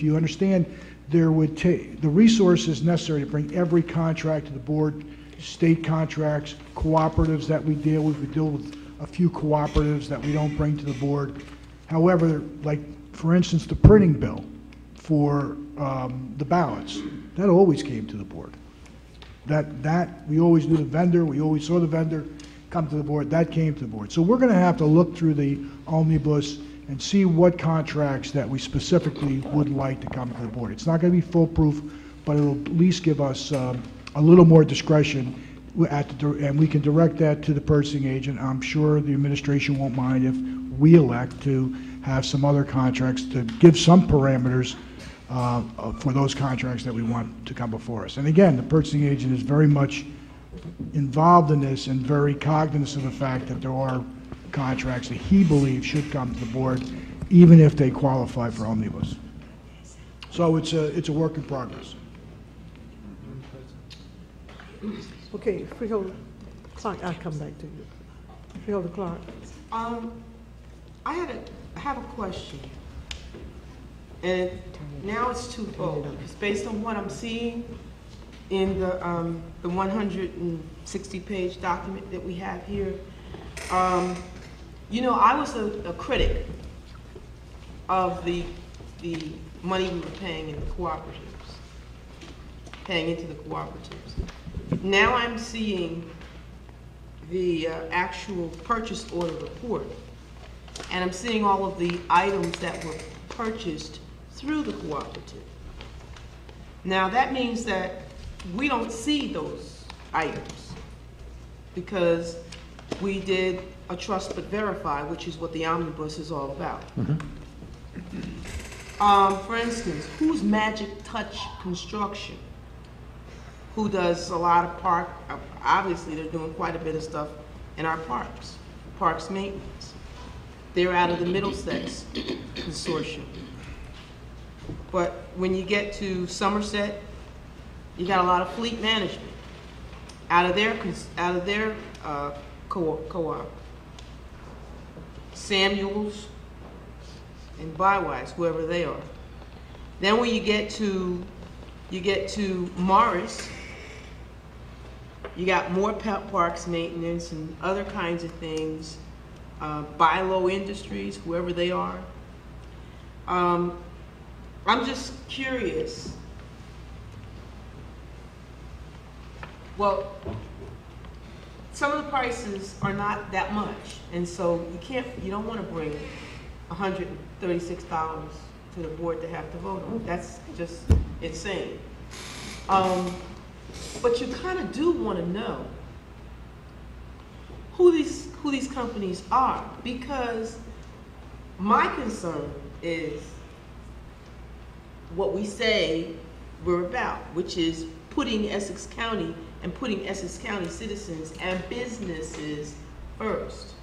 if you understand, there would take the resources necessary to bring every contract to the board, state contracts, cooperatives that we deal with a few cooperatives that we don't bring to the board. However, like for instance, the printing bill for the ballots, that always came to the board. That we always knew the vendor, we always saw the vendor come to the board, that came to the board. So we're going to have to look through the omnibus and see what contracts that we specifically would like to come to the board. It's not going to be foolproof, but it'll at least give us a little more discretion and we can direct that to the purchasing agent. I'm sure the administration won't mind if we elect to have some other contracts to give some parameters for those contracts that we want to come before us. And again, the purchasing agent is very much involved in this and very cognizant of the fact that there are contracts that he believes should come to the board, even if they qualify for omnibus. So it's a work in progress. Okay, Freeholder Clark, I'll come back to you. Freeholder Clark. I have a question, and now it's twofold. It's based on what I'm seeing in the 160-page document that we have here. You know, I was a critic of the money we were paying in the cooperatives, paying into the cooperatives. Now I'm seeing the actual purchase order report, and I'm seeing all of the items that were purchased through the cooperative. Now that means that we don't see those items because we did a trust but verify, which is what the omnibus is all about. For instance, who's Magic Touch Construction? Who does a lot of obviously they're doing quite a bit of stuff in our parks maintenance. They're out of the Middlesex Consortium. But when you get to Somerset, you got a lot of fleet management out of their co-op. Samuels and Bywise, whoever they are. Then when you get to Morris, you got more parks maintenance and other kinds of things. Bilo Industries, whoever they are. I'm just curious. Well, some of the prices are not that much, and so you don't want to bring $136 to the board to have to vote on. That's just insane. But you kind of do want to know who these companies are, because my concern is what we say we're about, which is putting Essex County and putting Essex County citizens and businesses first.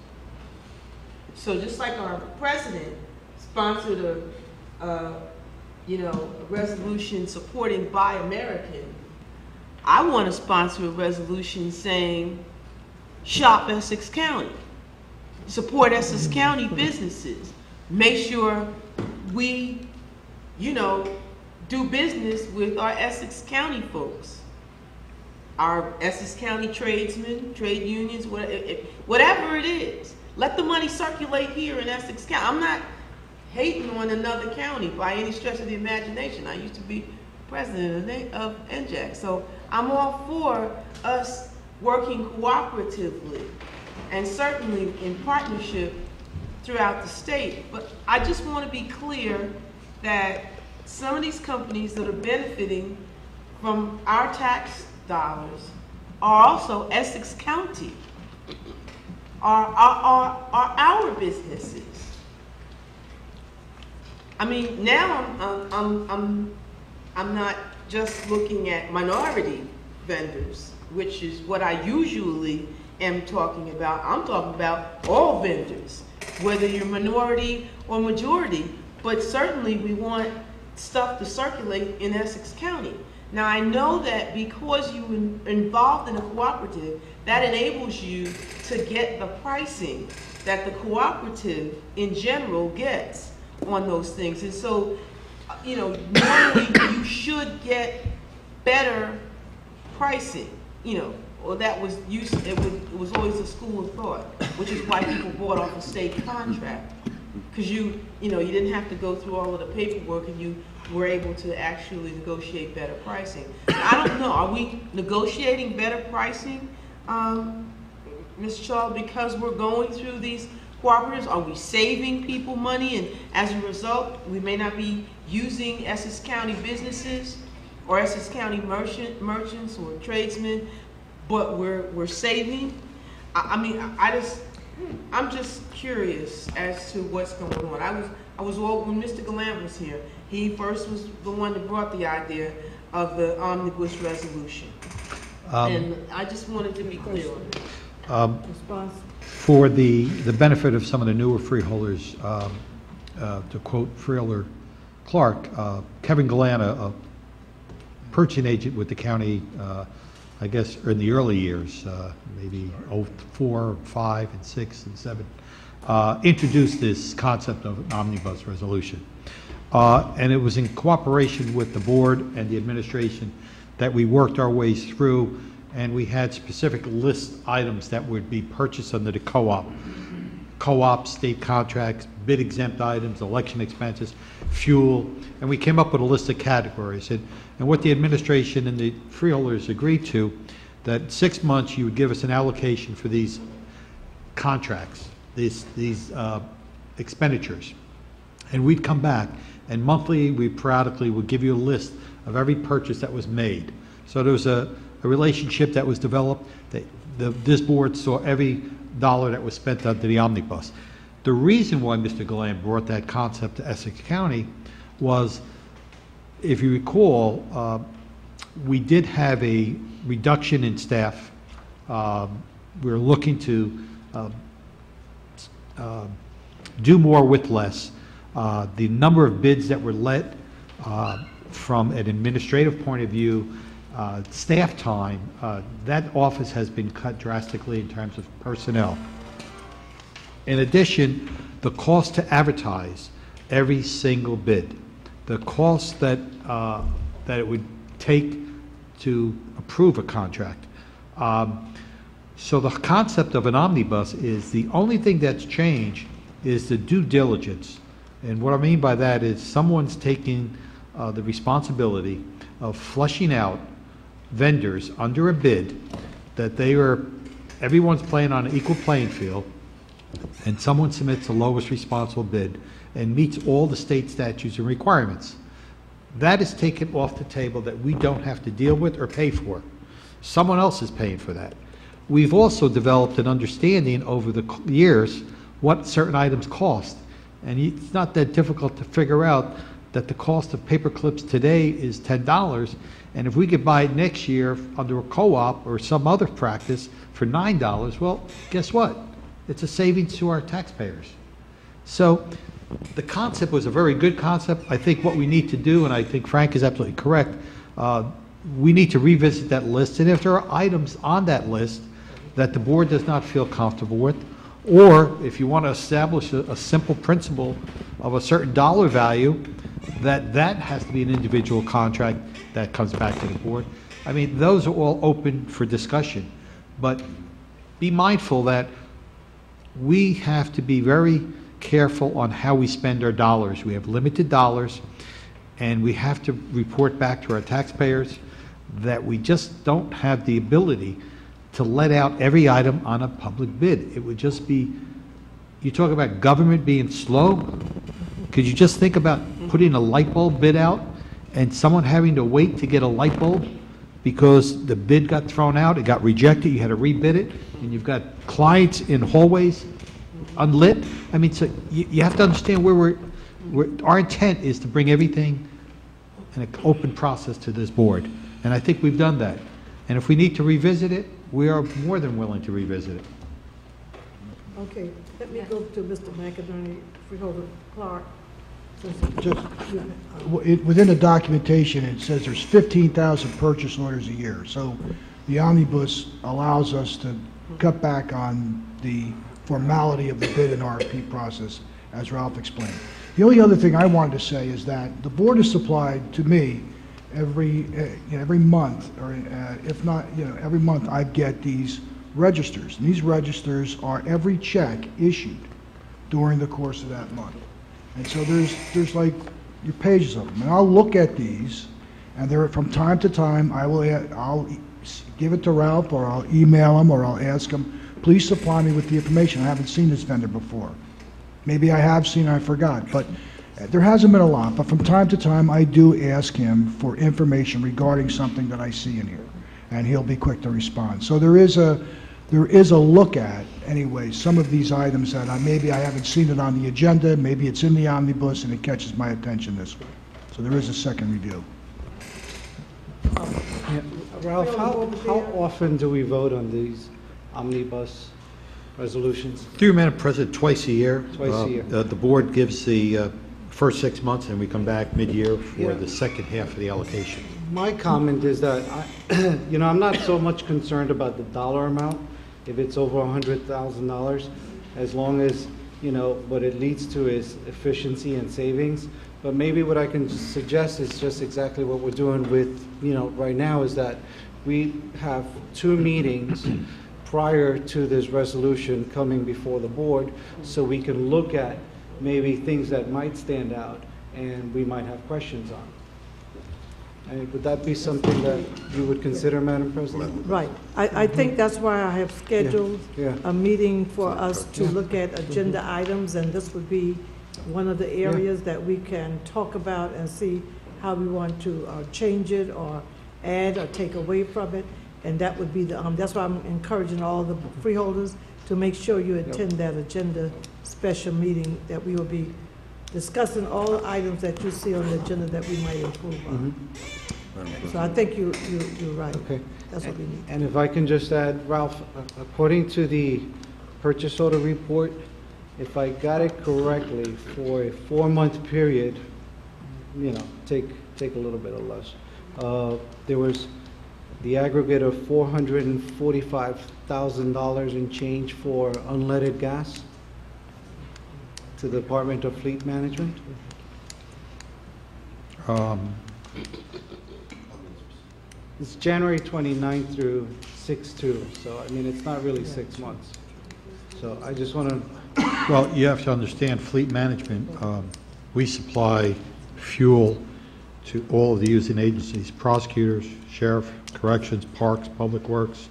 So just like our president sponsored a resolution supporting Buy American, I want to sponsor a resolution saying shop Essex County, support Essex County businesses, make sure we, do business with our Essex County folks, our Essex County tradesmen, trade unions, whatever it is. Let the money circulate here in Essex County. I'm not hating on another county by any stretch of the imagination. I used to be president of NJAC, so I'm all for us working cooperatively and certainly in partnership throughout the state. But I just want to be clear that some of these companies that are benefiting from our tax dollars are also Essex County, are our businesses. I mean, now I'm not just looking at minority vendors, which is what I usually am talking about. I'm talking about all vendors, whether you're minority or majority, but certainly we want stuff to circulate in Essex County. Now I know that because you're involved in a cooperative, that enables you to get the pricing that the cooperative in general gets on those things. And so you know, normally you should get better pricing, you know, or that was used, it was always a school of thought, which is why people bought off a state contract. Because you know, you didn't have to go through all of the paperwork and you were able to actually negotiate better pricing. I don't know, are we negotiating better pricing, Ms. Shaw, because we're going through these cooperatives? Are we saving people money, and as a result, we may not be using Essex County businesses or Essex County merchants or tradesmen, but we're saving? I'm just curious as to what's going on. I was when Mr. Gallant was here, he first was the one that brought the idea of the omnibus resolution. And I just wanted to be clear on that. Response? For the benefit of some of the newer freeholders, to quote Freeholder Clark, Kevin Gallant, a purchasing agent with the county, I guess in the early years, maybe 04, 5, and 6, and 7, introduced this concept of an omnibus resolution. And it was in cooperation with the board and the administration that we worked our ways through, and we had specific list items that would be purchased under the co-op, state contracts, bid exempt items, election expenses, fuel, and we came up with a list of categories. And what the administration and the freeholders agreed to, that 6 months you would give us an allocation for these contracts, these expenditures. And we'd come back, and monthly we periodically would give you a list of every purchase that was made. So there was a relationship that was developed, that this board saw every dollar that was spent under the omnibus. The reason why Mr. Gallant brought that concept to Essex County was, if you recall, we did have a reduction in staff. We were looking to do more with less. The number of bids that were let from an administrative point of view, staff time, that office has been cut drastically in terms of personnel. In addition, the cost to advertise every single bid, the cost that it would take to approve a contract. So the concept of an omnibus is the only thing that's changed is the due diligence. And what I mean by that is someone's taking the responsibility of flushing out vendors under a bid that everyone's playing on an equal playing field, and someone submits the lowest responsible bid and meets all the state statutes and requirements. That is taken off the table, that we don't have to deal with or pay for. Someone else is paying for that. We've also developed an understanding over the years what certain items cost. And it's not that difficult to figure out that the cost of paper clips today is $10, and if we could buy it next year under a co-op or some other practice for $9, well, guess what? It's a savings to our taxpayers. So the concept was a very good concept. I think what we need to do, and I think Frank is absolutely correct, we need to revisit that list, and if there are items on that list that the board does not feel comfortable with, or if you want to establish a simple principle of a certain dollar value, that has to be an individual contract that comes back to the board. I mean, those are all open for discussion, but be mindful that we have to be very careful on how we spend our dollars. We have limited dollars, and we have to report back to our taxpayers that we just don't have the ability to let out every item on a public bid. It would just be, you talk about government being slow. Could you just think about putting a light bulb bid out and someone having to wait to get a light bulb because the bid got thrown out, it got rejected, you had to rebid it, and you've got clients in hallways unlit? I mean, so you have to understand where our intent is to bring everything in an open process to this board, and I think we've done that. And if we need to revisit it, we are more than willing to revisit it. Okay, let me go to Mr. McInerney, Freeholder Clark. Within the documentation, it says there's 15,000 purchase orders a year. So the omnibus allows us to cut back on the formality of the bid and RFP process, as Ralph explained. The only other thing I wanted to say is that the board has supplied to me every month, or if not, every month I get these registers. And these registers are every check issued during the course of that month. And so there's like your pages of them. And I'll look at these, and there from time to time I'll give it to Ralph, or I'll email him, or I'll ask him, please supply me with the information. I haven't seen this vendor before. Maybe I have seen, I forgot, but there hasn't been a lot. But from time to time, I do ask him for information regarding something that I see in here, and he'll be quick to respond. So there is a look at, anyway, some of these items that maybe I haven't seen it on the agenda, maybe it's in the omnibus, and it catches my attention this way. So there is a second review. Yeah, Ralph, how often do we vote on these omnibus resolutions? Through you, Madam President, twice a year. Twice a year. The board gives the first 6 months, and we come back mid-year for Yeah. the second half of the allocation. My comment is that, I'm not so much concerned about the dollar amount, if it's over $100,000, as long as, what it leads to is efficiency and savings. But maybe what I can suggest is just exactly what we're doing with, right now, is that we have 2 meetings prior to this resolution coming before the board, so we can look at maybe things that might stand out and we might have questions on. And would that be something that you would consider, Madam President? Right. I think that's why I have scheduled Yeah. a meeting for us to look at agenda items, and this would be one of the areas that we can talk about and see how we want to change it or add or take away from it. And that would be that's why I'm encouraging all the freeholders to make sure you attend that agenda special meeting, that we will be discussing all the items that you see on the agenda that we might improve on. So I think you're right. Okay. That's what we need. And if I can just add, Ralph, according to the purchase order report, if I got it correctly, for a 4-month period, take a little bit of less, there was the aggregate of $445,000 in change for unleaded gas to the Department of Fleet Management. It's January 29th through 6/2, so it's not really 6 months. So I just want to, Well, you have to understand, fleet management, we supply fuel to all of the using agencies, prosecutors, sheriff, corrections, parks, public works,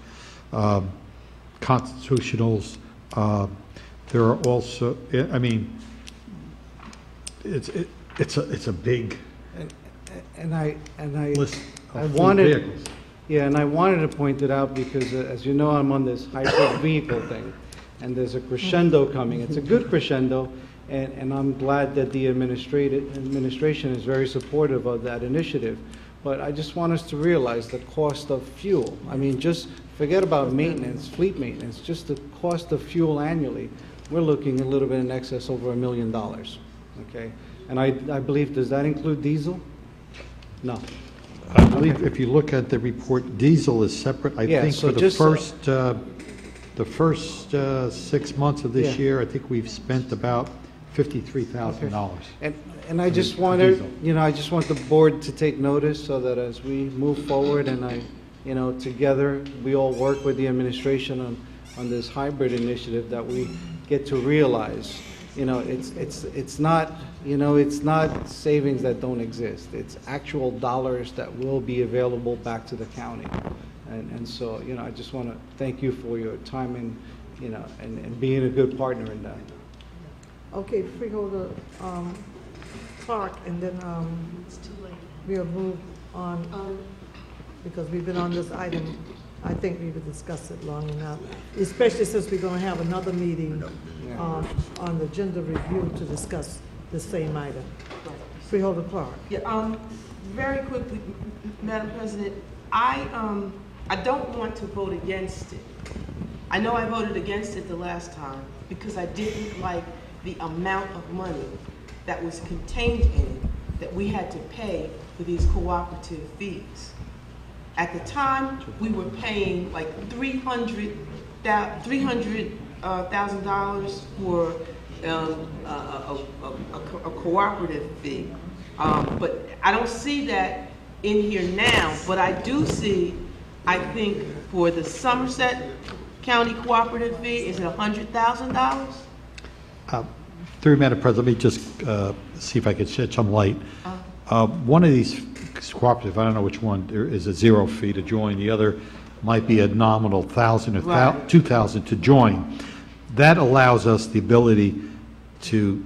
constitutionals. There are also, it's a big and I list I of fleet wanted, vehicles. yeah, and I wanted to point it out because, as you know, I'm on this hybrid vehicle thing, and there's a crescendo coming. It's a good crescendo, and I'm glad that the administration is very supportive of that initiative. But I just want us to realize the cost of fuel. Just forget about maintenance, fleet maintenance, just the cost of fuel annually. We're looking a little bit in excess over $1 million, okay? And I believe, does that include diesel? No. I believe if you look at the report, diesel is separate. I Yeah, think so for the just, first 6 months of this Yeah. year, I think we've spent about $53,000. And I just want I just want the board to take notice so that as we move forward and together, we all work with the administration on this hybrid initiative, that we get to realize, it's not savings that don't exist. It's actual dollars that will be available back to the county. And so, I just want to thank you for your time and being a good partner in that. Okay, Freeholder Clark, and then we'll move on, because we've been on this item. I think we've discussed it long enough, especially since we're going to have another meeting on the agenda review to discuss the same item. Freeholder Clark. Yeah, very quickly, Madam President, I don't want to vote against it. I know I voted against it the last time because I didn't like the amount of money that was contained in it that we had to pay for these cooperative fees. At the time, we were paying like $300,000 for a cooperative fee. But I don't see that in here now, but I do see, I think, for the Somerset County cooperative fee, is it $100,000? Through Madam President, let me just see if I can shed some light. One of these cooperatives, I don't know which one, there is a 0 fee to join. The other might be a nominal 1,000 or Right. 2,000 to join. That allows us the ability to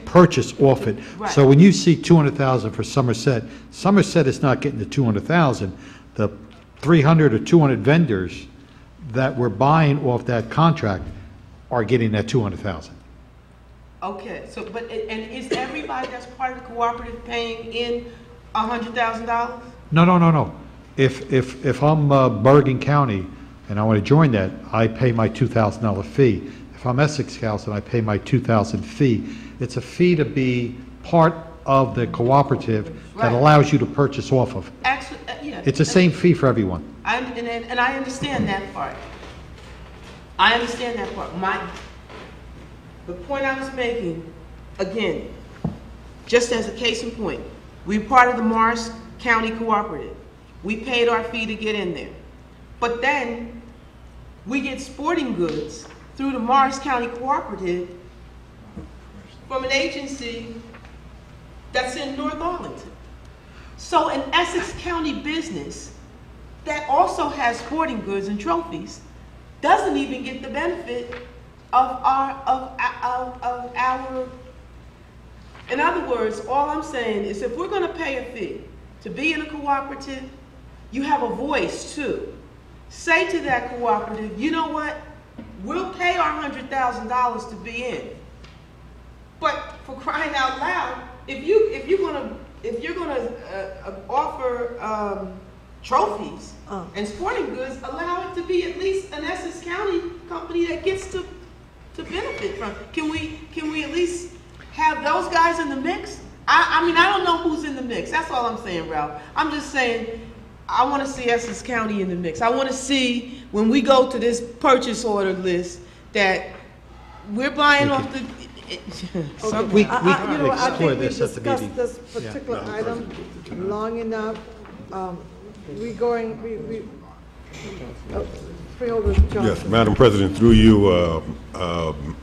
purchase off it. Right. So when you see 200,000 for Somerset, Somerset is not getting the 200,000. The 300 or 200 vendors that we're buying off that contract are getting that 200,000. Okay, so, but, and is everybody that's part of the cooperative paying in $100,000? No. If I'm Bergen County and I want to join that, I pay my $2,000 fee. If I'm Essex Council, I pay my $2,000 fee. It's a fee to be part of the cooperative that Right. allows you to purchase off of. Actually, yeah. It's the same fee for everyone. And I understand that part. I understand that part. The point I was making, again, just as a case in point, we're part of the Morris County Cooperative. We paid our fee to get in there. But then, we get sporting goods through the Morris County Cooperative from an agency that's in North Arlington. So an Essex County business that also has sporting goods and trophies doesn't even get the benefit of our, in other words, all I'm saying is if we're gonna pay a fee to be in a cooperative, you have a voice too. Say to that cooperative, you know what? We'll pay our $100,000 to be in. But for crying out loud, if you're gonna offer trophies and sporting goods, allow it to be at least an Essex County company that gets to benefit from. Can we at least have those guys in the mix? I mean, I don't know who's in the mix. That's all I'm saying, Ralph. I'm just saying, I want to see Essex County in the mix. I want to see, when we go to this purchase order list, that we're buying off the... We You know, I explore think we this at the discussed meeting. this particular item long enough. Freeholder Johnson. Yes, Madam President, through you,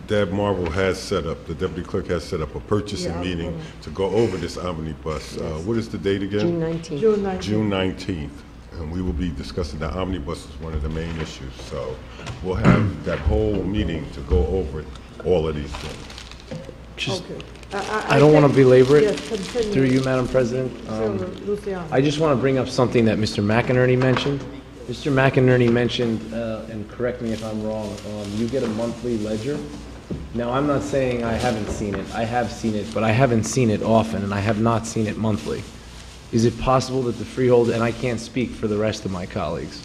Deb Marvel has set up, the deputy clerk has set up a purchasing Yeah, meeting to go over this omnibus. What is the date again? June 19th. June 19th. June 19th. And we will be discussing the omnibus as one of the main issues. So we'll have that whole meeting to go over all of these things. Just, Okay. I don't want to think- belabor it, Yes, continue. through you, Madam President. Luciano. I just want to bring up something that Mr. McInerney mentioned. Mr. McInerney mentioned, and correct me if I'm wrong, you get a monthly ledger. Now, I'm not saying I haven't seen it. I have seen it, but I haven't seen it often, and I have not seen it monthly. Is it possible that the freeholder, and I can't speak for the rest of my colleagues,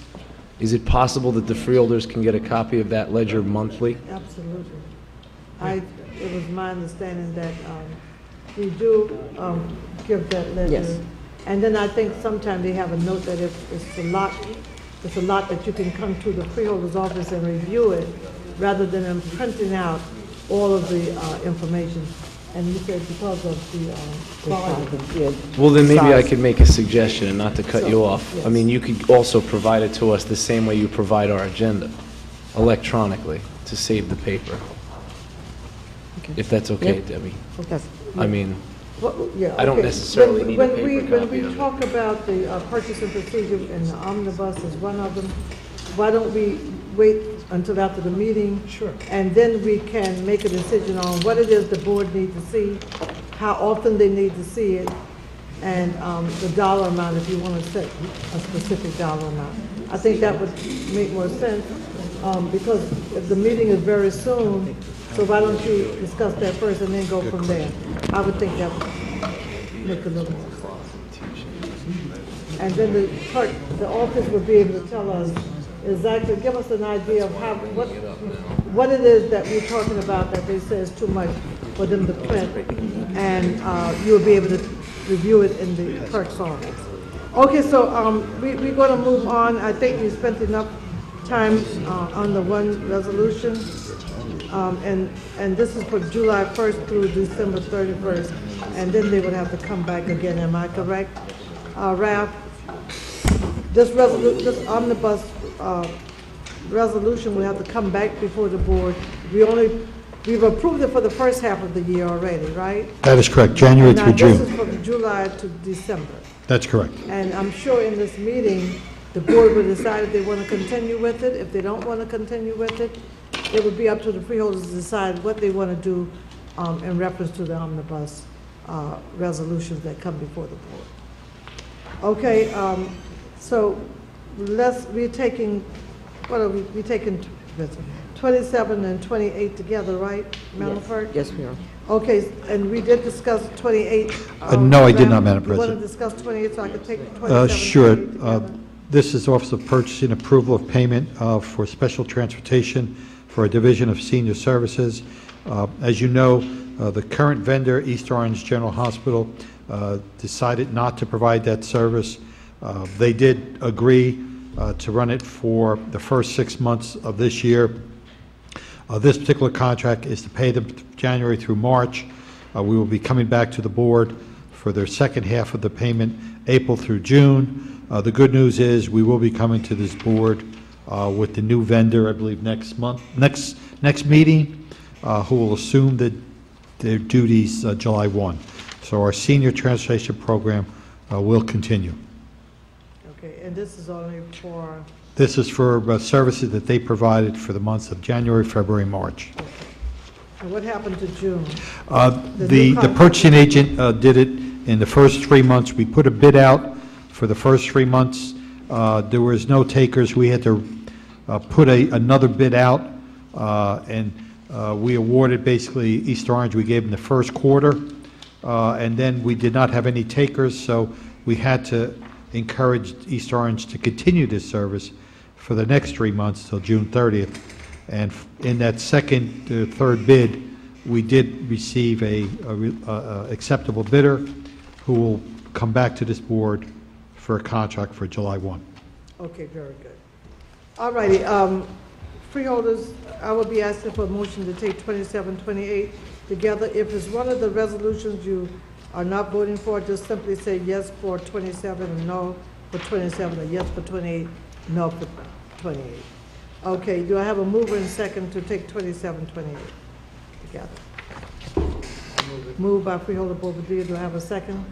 is it possible that the freeholders can get a copy of that ledger monthly? Absolutely. It was my understanding that we do give that ledger. Yes. And then I think sometimes they have a note that if it's a lot that you can come to the freeholder's office and review it, rather than them printing out all of the information. And you said because of the volume. Well, then maybe I Size. could make a suggestion, and not to cut you off. yes. I mean, you could also provide it to us the same way you provide our agenda, electronically, to save the paper. If that's okay, Debbie. I mean, Well, yeah, I don't okay. necessarily When- need a when paper we- copy When of we it. talk about the purchasing procedure and the omnibus is one of them, why don't we wait until after the meeting? Sure. And then we can make a decision on what it is the board needs to see, how often they need to see it, and the dollar amount, if you want to set a specific dollar amount. I think that would make more sense, because if the meeting is very soon, so why don't you discuss that first and then go from there? I would think that would make a little more sense. And then the clerk, the office would be able to tell us exactly, give us an idea of what it is that we're talking about that they say is too much for them to print, and you'll be able to review it in the clerk's office. Okay, so we're going to move on. I think we spent enough time on the one resolution, and this is for July 1st through December 31st, and then they would have to come back again, am I correct? Ralph, this omnibus resolution will have to come back before the board. We've approved it for the first half of the year already, right? That is correct, January Now, through this is June. from July to December. That's correct. And I'm sure in this meeting, the board will decide if they want to continue with it. If they don't want to continue with it, it would be up to the freeholders to decide what they want to do in reference to the omnibus resolutions that come before the board. Okay, so we're taking, what are we taking 27 and 28 together, right, Madam Clerk? Yes, we are. Okay, and we did discuss 28. No, I did not, Madam You want President. to discuss 28 so I could take 27? Sure. 28 together? This is Office of Purchasing Approval of Payment for Special Transportation for a Division of Senior Services. As you know, the current vendor, East Orange General Hospital, decided not to provide that service. They did agree to run it for the first 6 months of this year. This particular contract is to pay them January through March. We will be coming back to the board for their second half of the payment, April through June. The good news is we will be coming to this board with the new vendor, I believe, next meeting, who will assume their duties July 1. So our senior transportation program will continue. Okay, and this is only for, This is for services that they provided for the months of January, February, March. and what happened to June? The purchasing agent did it in the first 3 months. We put a bid out for the first 3 months. There was no takers. We had to put another bid out, and we awarded basically East Orange. We gave them the first quarter, and then we did not have any takers, so we had to encourage East Orange to continue this service for the next 3 months till June 30th. And in that second, third bid, we did receive a acceptable bidder who will come back to this board for a contract for July 1. Okay, very good. All righty, freeholders, I will be asking for a motion to take 27, 28 together. If it's one of the resolutions you are not voting for, just simply say yes for 27 and no for 27, or yes for 28, no for 28. Okay, do I have a mover and second to take 27, 28 together? Moved by Freeholder Bobadilla. Do I have a second?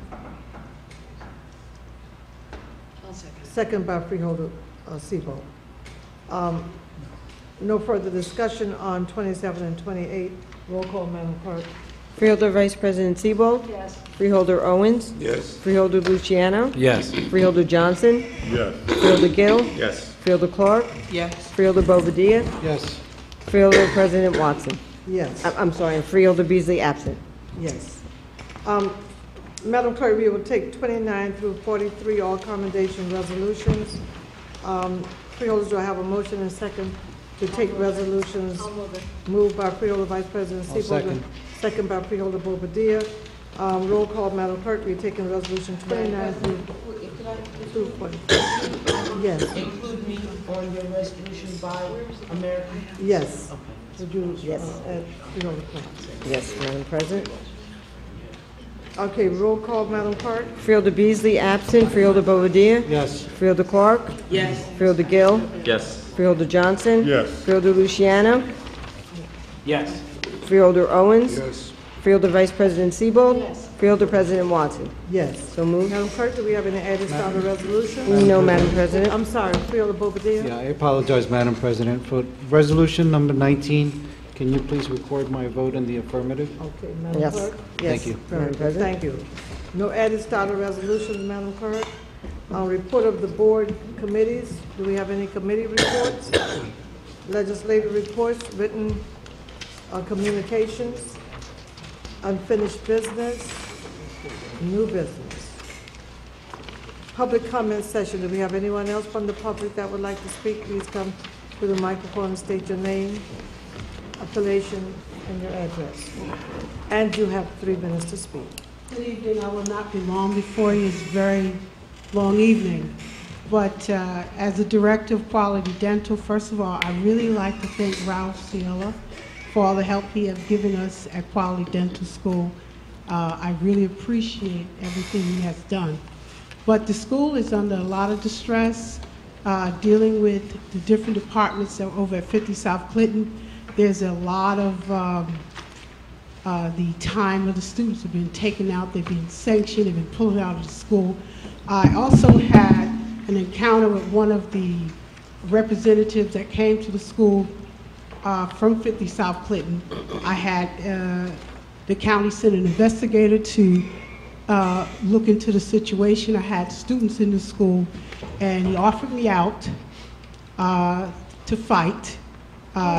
I'll second. Second by Freeholder Sebo. No further discussion on 27 and 28. Roll call, Madam Clerk. Freeholder Vice President Sebo? Yes. Freeholder Owens? Yes. Freeholder Luciano? Yes. Freeholder Johnson? Yes. Freeholder Gill? Yes. Freeholder Clark? Yes. Freeholder Bobadilla? Yes. Freeholder President Watson? Yes, I'm sorry, and Freeholder Beasley absent. yes. Madam Clerk, we will take 29 through 43, all commendation resolutions. Freeholders, do I have a motion and second to take resolutions? Moved by Freeholder Vice President I'll Sebo. second. Second by Freeholder Bobadilla. Roll call, Madam Clerk, we're taking resolution 29 through 43. Yes, Include me on your resolution by American. yes. Would you, Yes. Freeholder Clark? Yes, Madam President. Okay, roll call, Madam Clerk? Freeholder Beasley absent. Freeholder Bobadilla? Yes. Freeholder Clark? Yes. Freeholder Gill? Yes. Freeholder Johnson? Yes. Freeholder Luciano? Yes. Freeholder Owens? Yes. Freeholder Vice President Sebo? Yes. Freeholder President Watson? Yes. So moved. Madam Clerk, do we have any added style of resolution? No, Madam President. I'm sorry, Freeholder Bobadilla? Yeah, I apologize, Madam President. For resolution number 19, can you please record my vote in the affirmative? Okay, Madam Yes. Clerk? Thank you. Very Madam good, President. thank you. No added style of resolutions, Madam Clerk. Report of the board committees. Do we have any committee reports? Legislative reports, written communications, unfinished business, new business. Public comment session. Do we have anyone else from the public that would like to speak? Please come to the microphone and state your name, affiliation, and your address. And you have 3 minutes to speak. Good evening. I will not be long before you. It's a very long evening. But as a director of Quality Dental, first of all, I really like to thank Ralph Ciela for all the help he has given us at Quality Dental School. I really appreciate everything he has done. But the school is under a lot of distress, dealing with the different departments that are over at 50 South Clinton. There's a lot of the time of the students have been taken out, they've been sanctioned, they've been pulled out of the school. I also had an encounter with one of the representatives that came to the school from 50 South Clinton. I had the county sent an investigator to look into the situation. I had students in the school, and he offered me out to fight.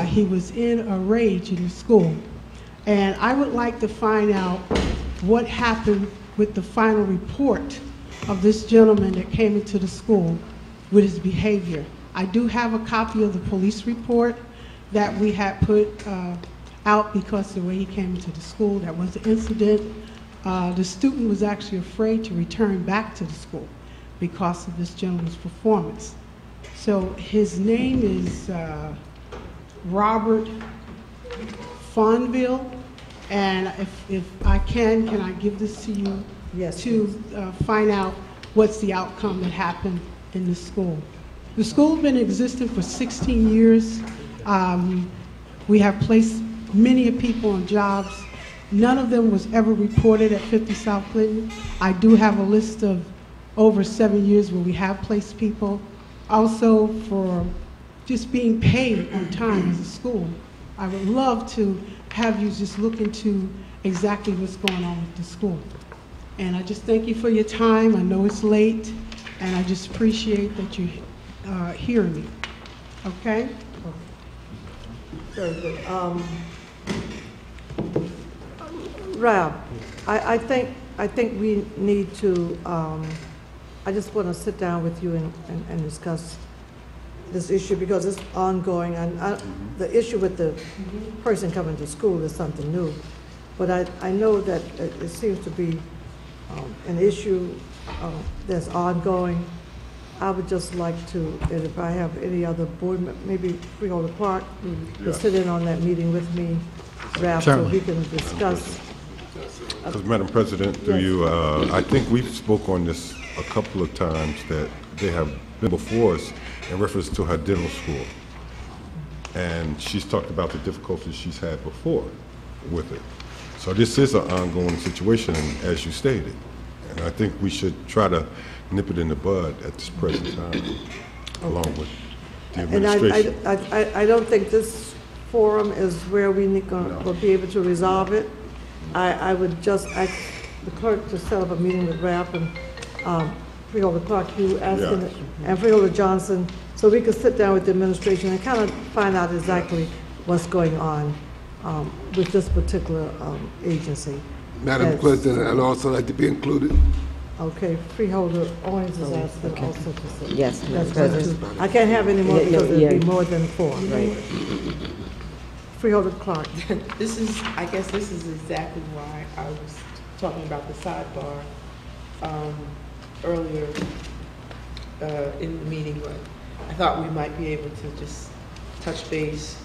He was in a rage in the school. And I would like to find out what happened with the final report of this gentleman that came into the school with his behavior. I do have a copy of the police report that we had put out because of the way he came into the school. That was the incident. The student was actually afraid to return back to the school because of this gentleman's performance. So his name is Robert Fonville, and if I can I give this to you? Yes, to find out what's the outcome that happened in the school. The school's been in existence for 16 years. We have placed many people on jobs. None of them was ever reported at 50 South Clinton. I do have a list of over 7 years where we have placed people. Also for just being paid on time as a school. I would love to have you just look into exactly what's going on with the school. And I just thank you for your time. I know it's late, and I just appreciate that you hear me. Okay? very good. Ralph, I think we need to, I just want to sit down with you and discuss this issue because it's ongoing, and the issue with the person coming to school is something new. But I know that it seems to be an issue that's ongoing. I would just like to, and if I have any other board, maybe Freeholder Clark, to sit in on that meeting with me, Ralph, so we can discuss. Because, Madam President, through you, I think we've spoke on this a couple of times that they have been before us in reference to her dental school. And she's talked about the difficulties she's had before with it. So this is an ongoing situation, as you stated. And I think we should try to nip it in the bud at this present time, along with the administration. And I don't think this forum is where will be able to resolve it. I would just ask the clerk to set up a meeting with Ralph and Freeholder Clark, you asking, and Freeholder Johnson, so we could sit down with the administration and kind of find out exactly what's going on with this particular agency. Madam President, I'd also like to be included. Okay, Freeholder Owens is asking also to sit. Yes, Madam That's President. I can't have any more Yeah, because yeah. it'd be more than four. Right. Freeholder Clark. I guess this is exactly why I was talking about the sidebar earlier in the meeting, but I thought we might be able to just touch base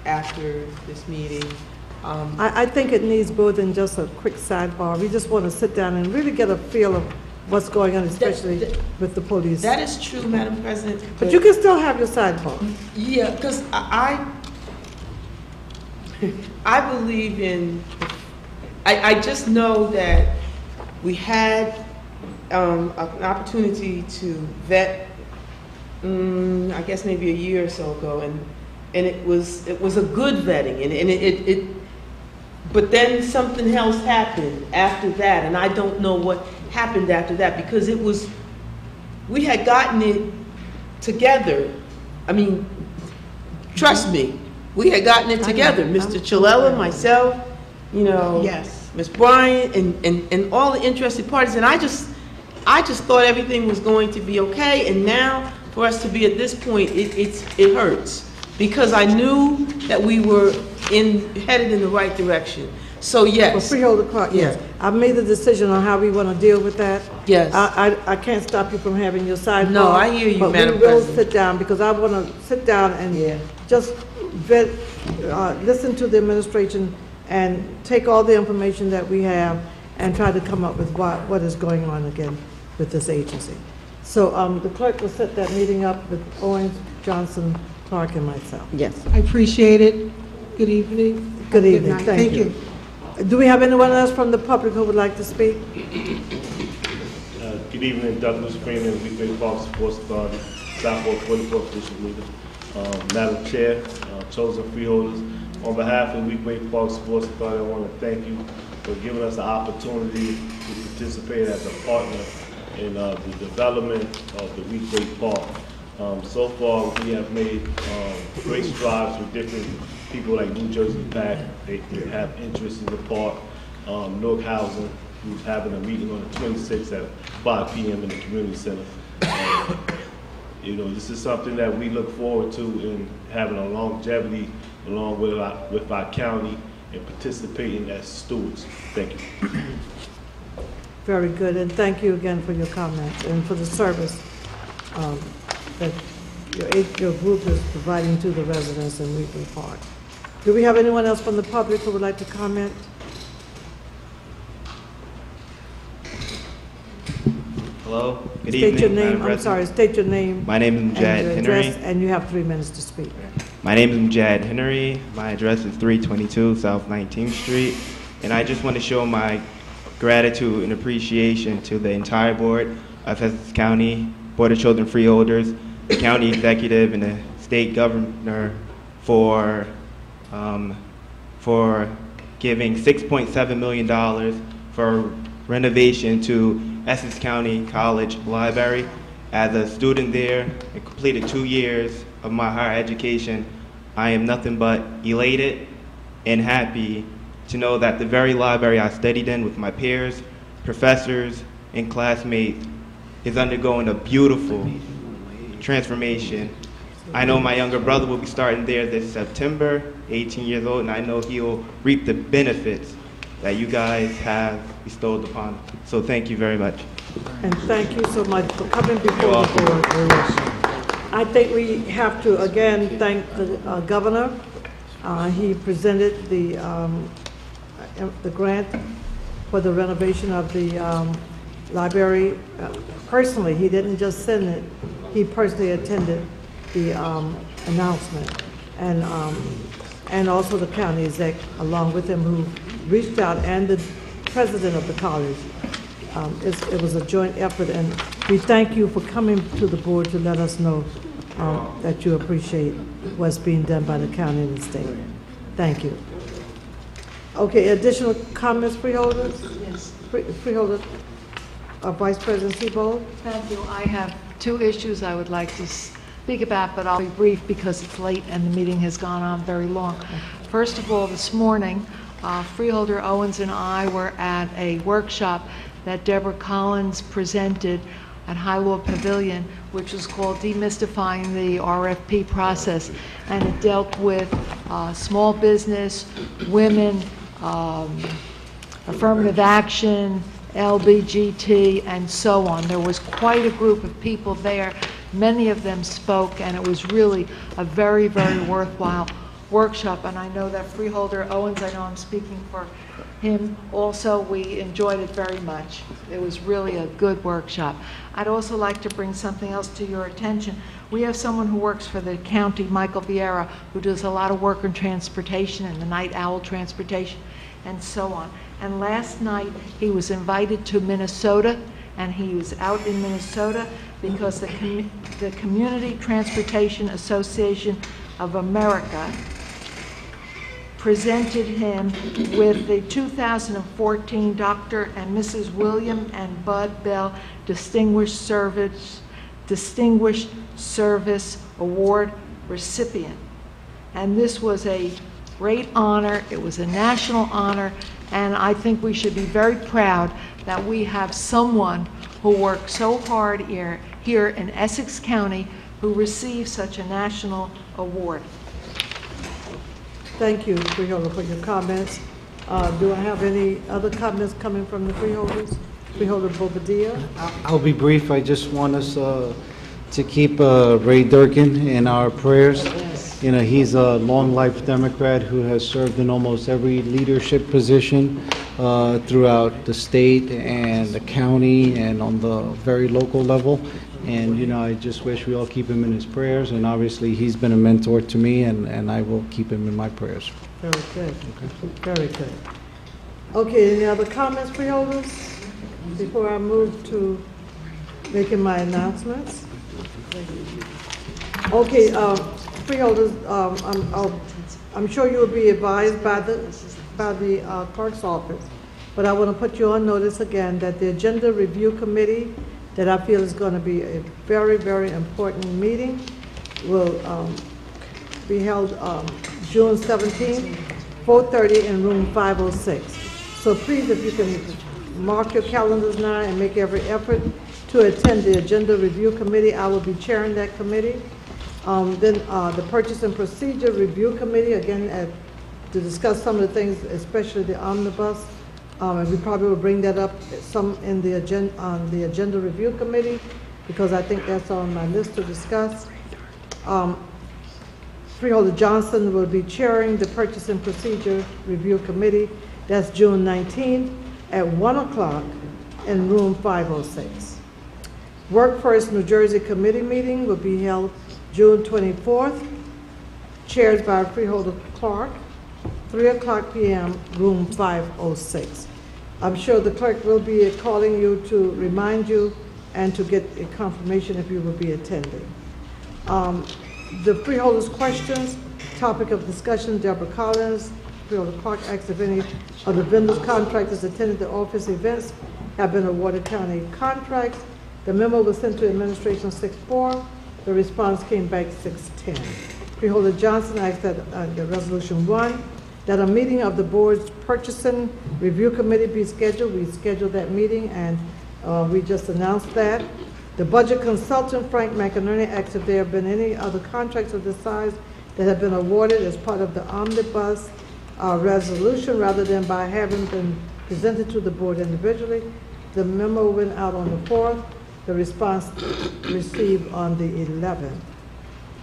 after this meeting. I think it needs more than just a quick sidebar. We just want to sit down and really get a feel of what's going on, especially with the police. That is true, Madam President. But you can still have your sidebar. Yeah, because I believe in, I just know that we had an opportunity to vet, I guess maybe a year or so ago, and it was a good vetting, and it but then something else happened after that, and I don't know what happened after that, because we had gotten it together. I mean, trust me, we had gotten it together. Mr. Chilella, myself, Yes. Ms. Bryant, and all the interested parties, and I just thought everything was going to be okay, and now for us to be at this point, it hurts, because I knew that we were headed in the right direction. So For yes, Freeholder Clark, yes. I've made the decision on how we want to deal with that. yes. I can't stop you from having your sidebar. No, I hear you, Madam But we will President. sit down, because I want to sit down Yeah. and just listen to the administration and take all the information that we have and try to come up with what is going on again with this agency. So the clerk will set that meeting up with Owens, Johnson, Clark, and myself. Yes. I appreciate it. Good evening. Good evening. night. Thank you. Do we have anyone else from the public who would like to speak? Good evening, Douglas Freeman, Weekday Park Sports Authority, Southport 44th District Leader. Madam Chair, chosen freeholders, on behalf of Weequahic Park Sports Authority, I want to thank you for giving us the opportunity to participate as a partner in the development of the Weequahic Park. So far, we have made great strides with different people like New Jersey PAC. They have interest in the park. Newark Housing, who's having a meeting on the 26th at 5 p.m. in the community center. You know, this is something that we look forward to in having a longevity along with our county and participating as stewards. Thank you. Very good, and thank you again for your comments and for the service that your group is providing to the residents in Wheatley Park. Do we have anyone else from the public who would like to comment? Hello, good State your evening, name, Madam I'm President. sorry, state your name. My name is and Mujad your Henry. address, and you have 3 minutes to speak. My name is Mujad Henry. My address is 322 South 19th Street. And I just want to show my gratitude and appreciation to the entire board of Essex County, Board of Children Freeholders, the county executive, and the state governor for giving $6.7 million for renovation to Essex County College Library. As a student there, I completed 2 years of my higher education. I am nothing but elated and happy to know that the very library I studied in with my peers, professors, and classmates is undergoing a beautiful transformation. I know my younger brother will be starting there this September, 18 years old, and I know he'll reap the benefits that you guys have bestowed upon him. So thank you very much. And thank you so much for coming before the board. I think we have to again thank the governor. He presented the grant for the renovation of the library. Personally, he didn't just send it, he personally attended the announcement. And also the county exec along with him who reached out, and the president of the college. It was a joint effort, and we thank you for coming to the board to let us know that you appreciate what's being done by the county and the state. Thank you. Okay, additional comments, freeholders? Yes. Freeholder, Vice President Seabold? Thank you. I have 2 issues I would like to speak about, but I'll be brief because it's late and the meeting has gone on very long. First of all, this morning, Freeholder Owens and I were at a workshop that Deborah Collins presented at High Law Pavilion, which was called Demystifying the RFP Process, and it dealt with small business, women, affirmative action, LBGT, and so on. There was quite a group of people there. Many of them spoke, and it was really a very, very worthwhile workshop. And I know that Freeholder Owens, I know I'm speaking for him also, we enjoyed it very much. It was really a good workshop. I'd also like to bring something else to your attention. We have someone who works for the county, Michael Vieira, who does a lot of work in transportation and the night owl transportation and so on. And last night he was invited to Minnesota, and he was out in Minnesota because the Community Transportation Association of America presented him with the 2014 Dr. and Mrs. William and Bud Bell Distinguished Service Award recipient. And this was a great honor. It was a national honor, and I think we should be very proud that we have someone who worked so hard here in Essex County who received such a national award. Thank you, Freeholder, for your comments. Do I have any other comments coming from the freeholders? Freeholder Bobadilla? I'll be brief. I just want us to keep Ray Durkin in our prayers. You know, he's a long-life Democrat who has served in almost every leadership position throughout the state and the county and on the very local level. And, you know, I just wish we all keep him in his prayers. And obviously, he's been a mentor to me, and I will keep him in my prayers. Very good. Very good. Okay, any other comments, freeholders? Before I move to making my announcements? Okay, freeholders, I'm sure you'll be advised by the clerk's office, but I want to put you on notice again that the Agenda Review Committee, that I feel is going to be a very, very important meeting, will be held June 17th, 4:30 in room 506. So please, if you can mark your calendars now and make every effort to attend the Agenda Review Committee. I will be chairing that committee. Then the Purchase and Procedure Review Committee, again, to discuss some of the things, especially the omnibus. And we probably will bring that up some in the agenda, on the Agenda Review Committee, because I think that's on my list to discuss. Freeholder Johnson will be chairing the Purchase and Procedure Review Committee. That's June 19th at 1 o'clock in room 506. Workforce New Jersey Committee meeting will be held June 24th, chaired by Freeholder Clark, 3 o'clock p.m., room 506. I'm sure the clerk will be calling you to remind you and to get a confirmation if you will be attending. The freeholders' questions, topic of discussion, Deborah Collins, Freeholder Clark asked if any of the vendors, contractors attended the office events have been awarded county contracts. The memo was sent to administration 6/4. The response came back 6/10. Freeholder Johnson asked that the resolution 1, that a meeting of the board's purchasing review committee be scheduled. We scheduled that meeting, and we just announced that. The budget consultant, Frank McInerney, asked if there have been any other contracts of this size that have been awarded as part of the omnibus resolution rather than by having been presented to the board individually. The memo went out on the 4th. The response received on the 11th.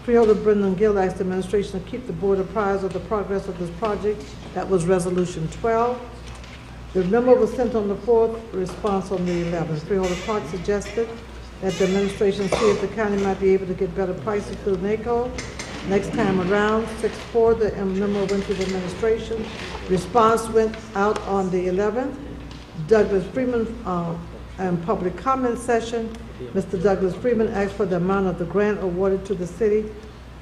Freeholder Brendan Gill asked the administration to keep the board apprised of the progress of this project. That was resolution 12. The memo was sent on the 4th, response on the 11th. Freeholder Clark suggested that the administration see if the county might be able to get better prices through NACO. Next time around, 6/4, the memo went to the administration. Response went out on the 11th. Douglas Freeman, and public comment session, Mr. Douglas Freeman asked for the amount of the grant awarded to the city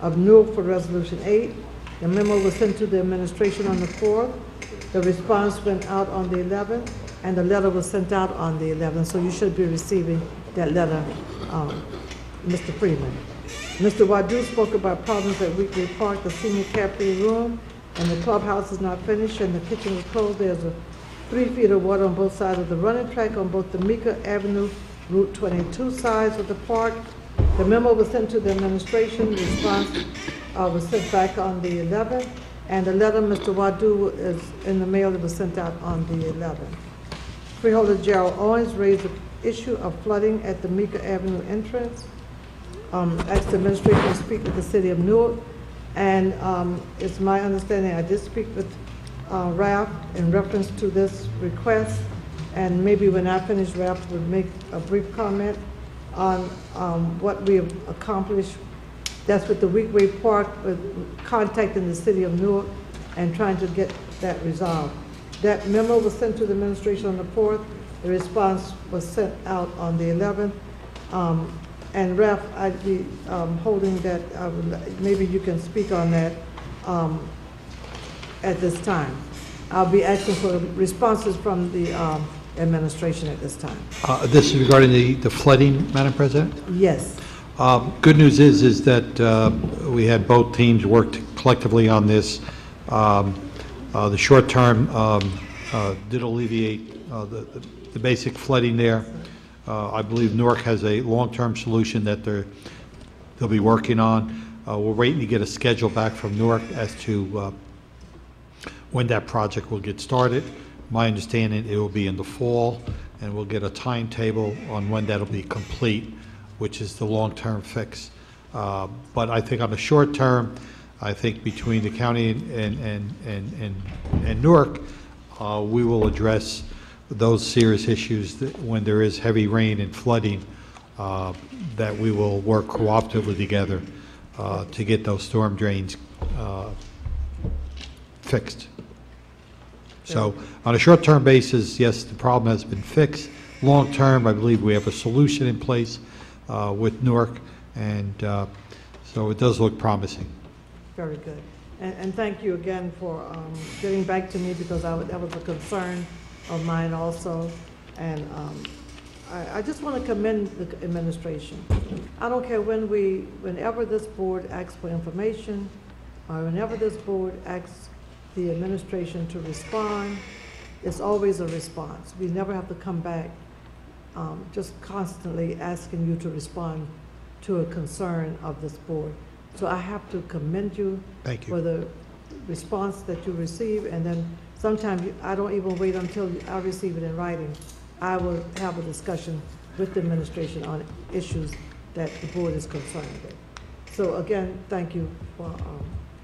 of Newark for resolution 8. The memo was sent to the administration on the 4th. The response went out on the 11th, and the letter was sent out on the 11th. So you should be receiving that letter, Mr. Freeman. Mr. Wadu spoke about problems at Weekly Park, the senior cafe room, and the clubhouse is not finished, and the kitchen is closed. There's 3 feet of water on both sides of the running track on both the Mika Avenue, Route 22 sides of the park. The memo was sent to the administration. The response was sent back on the 11th. And the letter, Mr. Wadu, is in the mail that was sent out on the 11th. Freeholder Gerald Owens raised the issue of flooding at the Mika Avenue entrance. Asked the administration to speak with the city of Newark. And it's my understanding, I did speak with Ralph in reference to this request, and maybe when I finish, Ralph would make a brief comment on what we have accomplished. That's with the Weekway Park, with contacting the city of Newark and trying to get that resolved. That memo was sent to the administration on the 4th. The response was sent out on the 11th. And Ralph, I'd be holding that, maybe you can speak on that at this time. I'll be asking for responses from the administration at this time. This is regarding the flooding, Madam President? Yes. Good news is that we had both teams worked collectively on this. The short term did alleviate the basic flooding there. I believe Newark has a long-term solution that they'll be working on. We're waiting to get a schedule back from Newark as to when that project will get started. My understanding, it will be in the fall, and we'll get a timetable on when that'll be complete, which is the long-term fix. But I think on the short term, I think between the county and Newark, we will address those serious issues that when there is heavy rain and flooding, that we will work cooperatively together to get those storm drains fixed. So on a short-term basis, yes, the problem has been fixed. Long-term, I believe we have a solution in place with Newark, and so it does look promising. Very good. And thank you again for getting back to me, because that was a concern of mine also. And I just want to commend the administration. I don't care whenever this board asks for information, or whenever this board asks the administration to respond, it's always a response. We never have to come back just constantly asking you to respond to a concern of this board. So I have to commend you. Thank you. For the response that you receive, and then sometimes I don't even wait until I receive it in writing. I will have a discussion with the administration on issues that the board is concerned with. So again, thank you for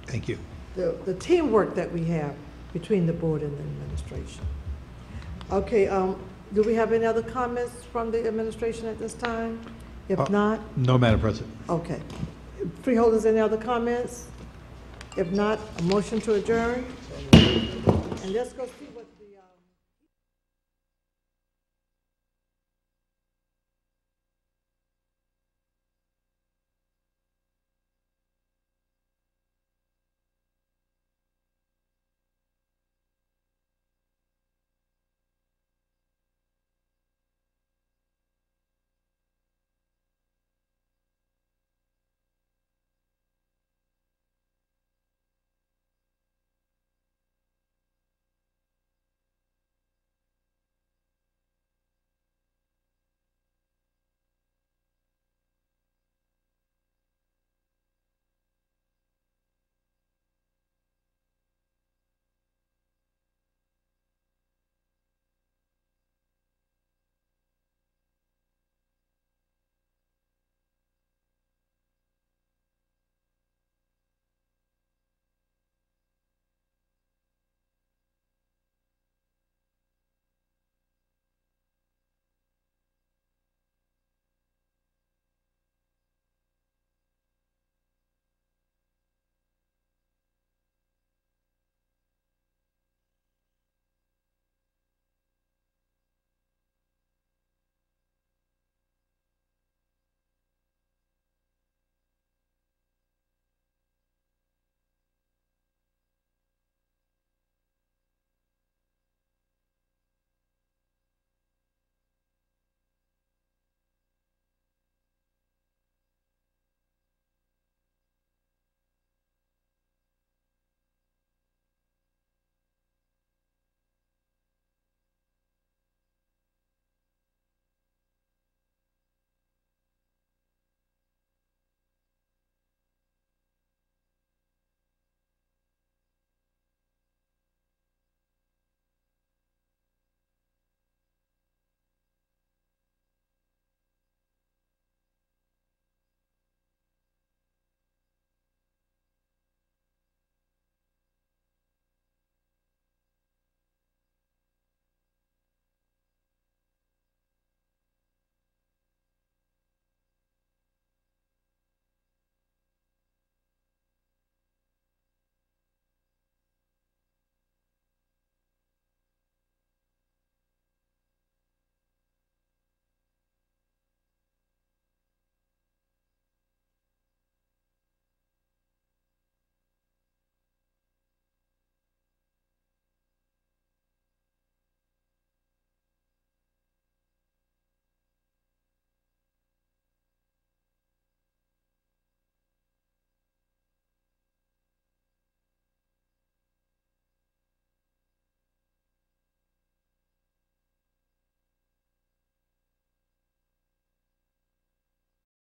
Thank you. the teamwork that we have between the board and the administration. Okay, do we have any other comments from the administration at this time? If not, No, Madam President. okay. Freeholders, any other comments? If not, a motion to adjourn? And let's go see what.